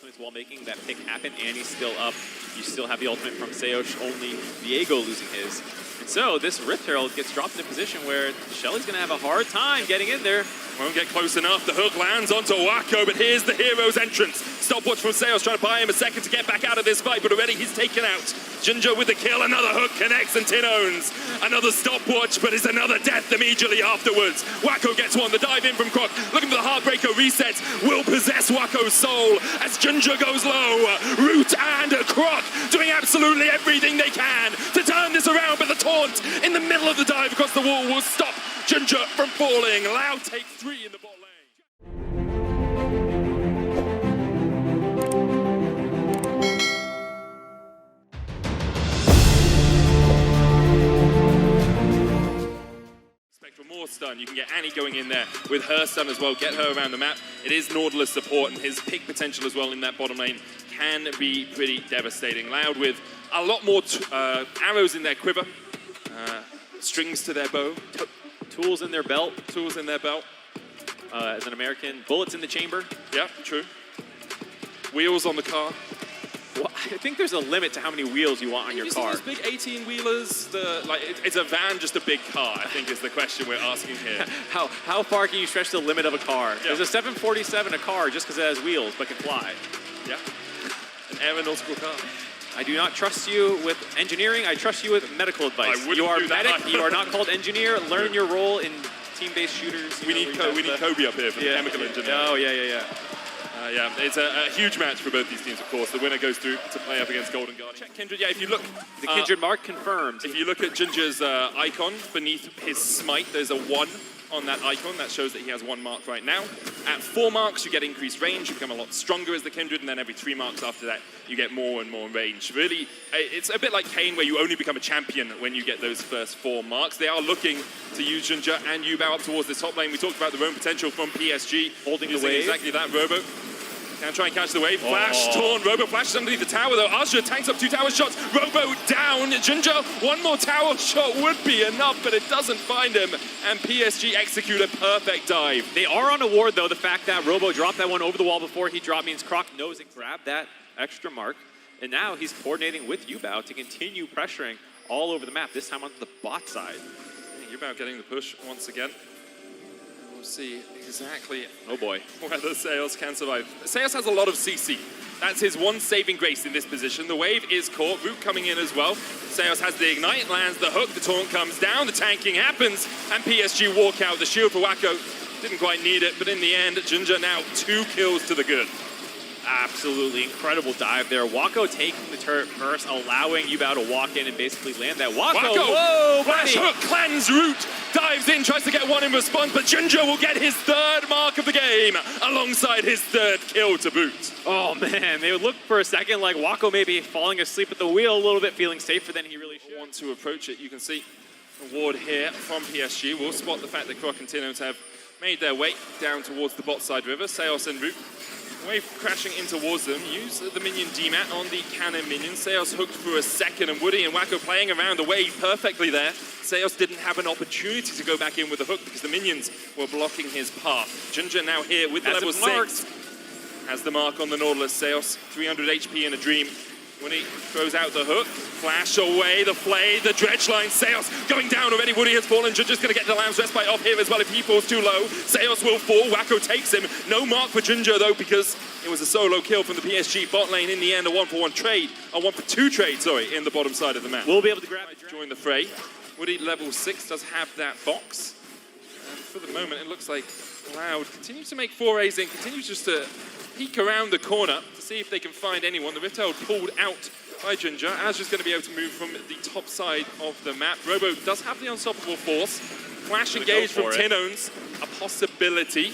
ultimates while making that pick happen, and he's still up. You still have the ultimate from Seosh, only Viego losing his. And so this Rift Herald gets dropped in a position where Shelly's going to have a hard time getting in there. Won't get close enough. The hook lands onto Wako, but here's the hero's entrance. Stopwatch from Seosh trying to buy him a second to get back out of this fight, but already he's taken out. JunJia with the kill, another hook connects and tinowns. Another stopwatch, but it's another death immediately afterwards. Wako gets one, the dive in from Croc, looking for the Heartbreaker reset, will possess Wako's soul as JunJia goes low. Root and Croc doing absolutely everything they can to turn this around, but the taunt in the middle of the dive across the wall will stop JunJia from falling. Loud takes 3 in the bot lane. Spectral more stun. You can get Annie going in there with her stun as well. Get her around the map. It is Nautilus support, and his pick potential as well in that bottom lane can be pretty devastating. Loud with a lot more arrows in their quiver, strings to their bow. Tools in their belt. Tools in their belt. As an American, bullets in the chamber. Yeah, true. Wheels on the car. Well, I think there's a limit to how many wheels you want on your car. Those big 18-wheelers, it's a van, just a big car, I think is the question we're asking here. How far can you stretch the limit of a car? Yeah. There's a 747 a car just because it has wheels but can fly. Yeah, an aeronautical car. I do not trust you with engineering. I trust you with medical advice. You are medic. You are not called engineer. Learn your role in team-based shooters. We need Kobe up here for the chemical engineer. Oh, yeah. Yeah, it's a huge match for both these teams, of course. The winner goes through to play up against Golden Guard. Check Kindred. Yeah, if you look... The Kindred mark confirmed. If you look at JunJia's icon beneath his smite, there's a 1 on that icon. That shows that he has 1 mark right now. At 4 marks, you get increased range. You become a lot stronger as the Kindred, and then every 3 marks after that, you get more and more range. Really, it's a bit like Kane, where you only become a champion when you get those first 4 marks. They are looking to use JunJia and ubao up towards the top lane. We talked about the roam potential from PSG. Holding the wave. Exactly that, Robo. Can try and catch the wave. Flash, torn. Robo flashes underneath the tower, though. Azhi tanks up 2 tower shots. Robo down. JunJia, 1 more tower shot would be enough, but it doesn't find him. And PSG execute a perfect dive. They are on a ward, though. The fact that Robo dropped that one over the wall before he dropped means Croc knows it grabbed that extra mark. And now he's coordinating with ubao to continue pressuring all over the map, this time onto the bot side. ubao getting the push once again. We'll see exactly whether Seos can survive. Seos has a lot of CC. That's his one saving grace in this position. The wave is caught, Root coming in as well. Seos has the ignite, lands the hook, the taunt comes down, the tanking happens, and PSG walk out. The shield for Wako didn't quite need it, but in the end, JunJia now 2 kills to the good. Absolutely incredible dive there. Wako taking the turret first, allowing ubao to walk in and basically land that. Wako! Whoa, flash hook, cleanse, Root dives in, tries to get 1 in response, but JunJia will get his 3rd mark of the game, alongside his 3rd kill to boot. Oh man, they would look for a second like Wako maybe falling asleep at the wheel a little bit, feeling safer than he really should. Want to approach it, you can see a ward here from PSG. We'll spot the fact that Croc and tinowns have made their way down towards the bot side river. Seos and Root, wave crashing in towards them, use the minion DMAT on the cannon minion. Seos hooked for a second, and Woody and Wako playing around the wave perfectly there. Seos didn't have an opportunity to go back in with the hook because the minions were blocking his path. JunJia now here with the level 6. Has the mark on the Nautilus. Seos, 300 HP in a dream. Woody throws out the hook, flash away, the flay, the dredge line. Seos going down already. Woody has fallen. JunJia's going to get the Lamb's Respite off here as well if he falls too low. Seos will fall. Wako takes him. No mark for JunJia though, because it was a solo kill from the PSG bot lane. In the end, a 1-for-1 trade, a 1-for-2 trade, sorry, in the bottom side of the map. We'll be able to grab it. Join the fray. Woody level 6 does have that box. And for the moment, it looks like Loud continues to make forays in, continues just to peek around the corner to see if they can find anyone. The Rift Herald pulled out by JunJia. Azhi's going to be able to move from the top side of the map. Robo does have the unstoppable force. Flash engage from tinowns, a possibility.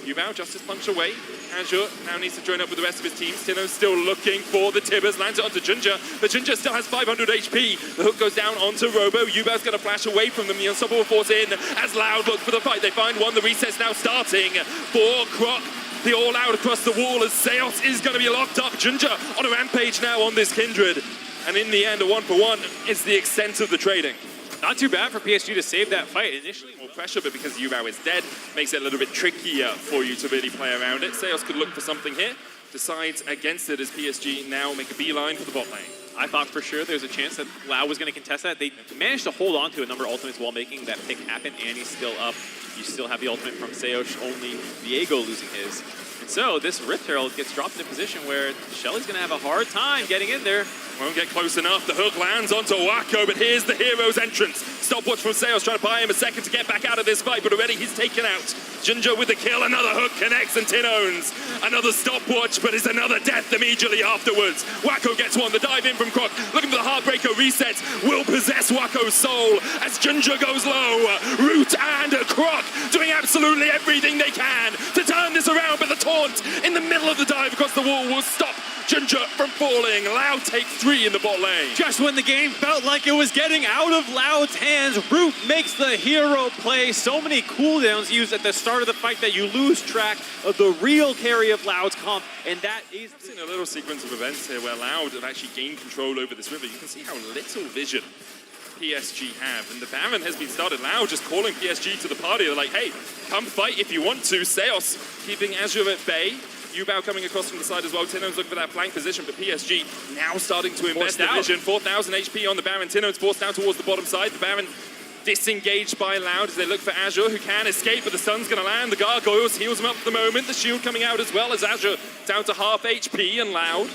ubao, Justice Punch away. Azure now needs to join up with the rest of his team. tinowns still looking for the Tibbers, lands it onto JunJia, but JunJia still has 500 HP. The hook goes down onto Robo. ubao's going to flash away from them. The unstoppable force in as Loud look for the fight. They find one. The reset's now starting for Croc. The all-out across the wall as Seos is going to be locked up. JunJia on a rampage now on this Kindred. And in the end, a 1-for-1 is the extent of the trading. Not too bad for PSG to save that fight. Initially more pressure, but because ubao is dead, makes it a little bit trickier for you to really play around it. Seos could look for something here. decides against it as PSG now make a beeline for the bot lane. I thought for sure there's a chance that Loud was going to contest that. They managed to hold on to a number of ultimates while making that pick happen, and he's still up. You still have the ultimate from Seosh, only Viego losing his. And so this Rift Herald gets dropped in a position where Shelly's going to have a hard time getting in there. Won't get close enough. The hook lands onto Wako, but here's the hero's entrance. Stopwatch from Seosh trying to buy him a second to get back out of this fight, but already he's taken out. JunJia with the kill, another hook connects, and tinowns. Another stopwatch, but it's another death immediately afterwards. Wako gets one, the dive in from Croc, looking for the Heartbreaker resets, will possess Wako's soul as JunJia goes low. Root and Croc doing absolutely everything they can to turn this around, but the taunt in the middle of the dive across the wall will stop JunJia from falling. Loud takes 3 in the bot lane. Just when the game felt like it was getting out of Loud's hands, Root makes the hero play. So many cooldowns used at the start of the fight that you lose track of the real carry of Loud's comp, and that is... I've seen a little sequence of events here where Loud have actually gained control over this river. You can see how little vision PSG have, and the Baron has been started. Loud just calling PSG to the party. They're like, hey, come fight if you want to. Seos keeping Azure at bay. Ubao coming across from the side as well. tinowns looking for that flank position, but PSG now starting to invest the vision. 4,000 HP on the Baron. tinowns forced down towards the bottom side. The Baron disengaged by Loud as they look for Azure, who can escape, but the stun's going to land. The Gargoyles heals him up for the moment. The shield coming out as well as Azure down to half HP, and Loud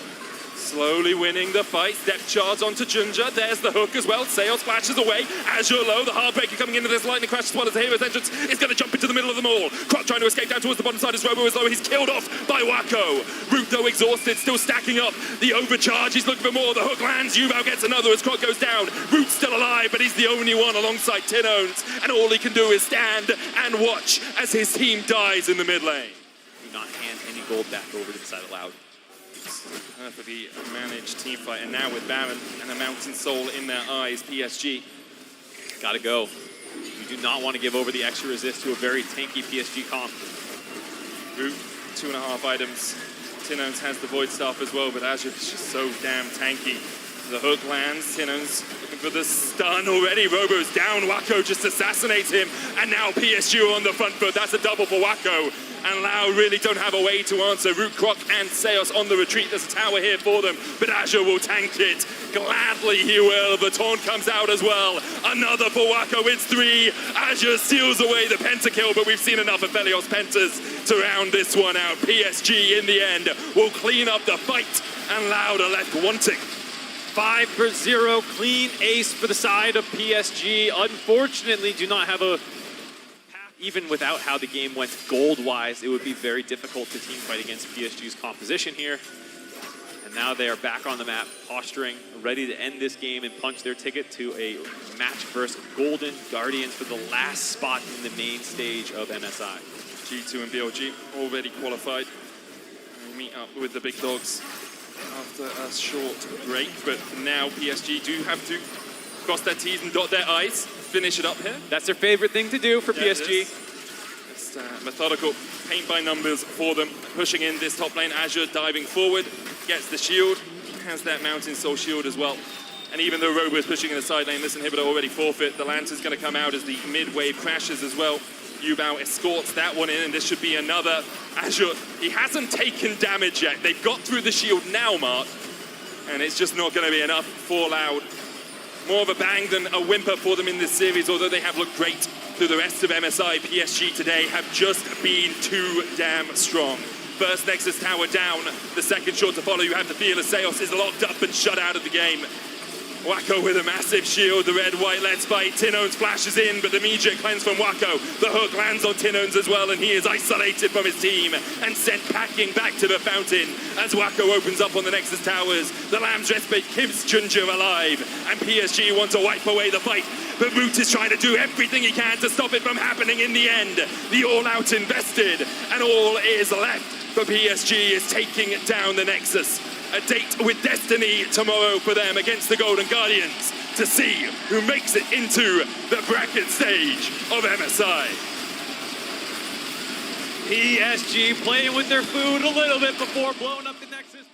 slowly winning the fight. Depth charge onto JunJia. There's the hook as well. Seosh splashes away. Azure low. The Heartbreaker coming into this lightning crash as well as the hero's entrance is going to jump into the middle of them all. Croc trying to escape down towards the bottom side as Robo is low. He's killed off by Wako. Root though exhausted, still stacking up. The overcharge. He's looking for more. The hook lands. Ubao gets another as Croc goes down. Root's still alive, but he's the only one alongside tinowns, and all he can do is stand and watch as his team dies in the mid lane. Do not hand any gold back over to the side of Loud. Perfectly managed team fight, and now with Baron and a Mountain Soul in their eyes, PSG Gotta go. You do not want to give over the extra resist to a very tanky PSG comp. Root, 2.5 items. tinowns has the Void Staff as well, but Azure is just so damn tanky. The hook lands, tinowns looking for the stun already. Robo's down, Wako just assassinates him, and now PSG on the front foot. That's a double for Wako. And Loud really don't have a way to answer. Root, Croc, and Seosh on the retreat. There's a tower here for them, but Azure will tank it. Gladly he will. The taunt comes out as well. Another for Wako. It's 3. Azure steals away the pentakill, but we've seen enough Aphelios pentas to round this one out. PSG, in the end, will clean up the fight, and Loud are left wanting. 5-0, clean ace for the side of PSG. Unfortunately, do not have a... Even without how the game went gold-wise, it would be very difficult to teamfight against PSG's composition here. And now they are back on the map, posturing, ready to end this game and punch their ticket to a match versus Golden Guardians for the last spot in the main stage of MSI. G2 and BLG already qualified. We meet up with the big dogs after a short break, but now PSG do have to cross their T's and dot their I's. Finish it up here. That's their favorite thing to do for PSG. It's methodical, paint by numbers for them. Pushing in this top lane, Azure diving forward, gets the shield, has that Mountain Soul shield as well. And even though Robo is pushing in the side lane, this inhibitor already forfeit. The Lantern's going to come out as the mid-wave crashes as well. Ubao escorts that one in, and this should be another. Azure, he hasn't taken damage yet. They've got through the shield now, Mark, and it's just not going to be enough for Loud. More of a bang than a whimper for them in this series, although they have looked great through the rest of MSI. PSG today have just been too damn strong. First Nexus tower down, the second shot to follow. You have to feel as Seosh is locked up and shut out of the game. Wako with a massive shield, the red-white let's fight. tinowns flashes in, but the immediate cleanse from Wako. The hook lands on tinowns as well, and he is isolated from his team and sent packing back to the fountain as Wako opens up on the Nexus towers. The Lamb's Respite keeps JunJia alive, and PSG want to wipe away the fight, but Root is trying to do everything he can to stop it from happening in the end. The all-out invested, and all is left for PSG is taking down the Nexus. A date with destiny tomorrow for them against the Golden Guardians to see who makes it into the bracket stage of MSI. PSG playing with their food a little bit before blowing up the Nexus.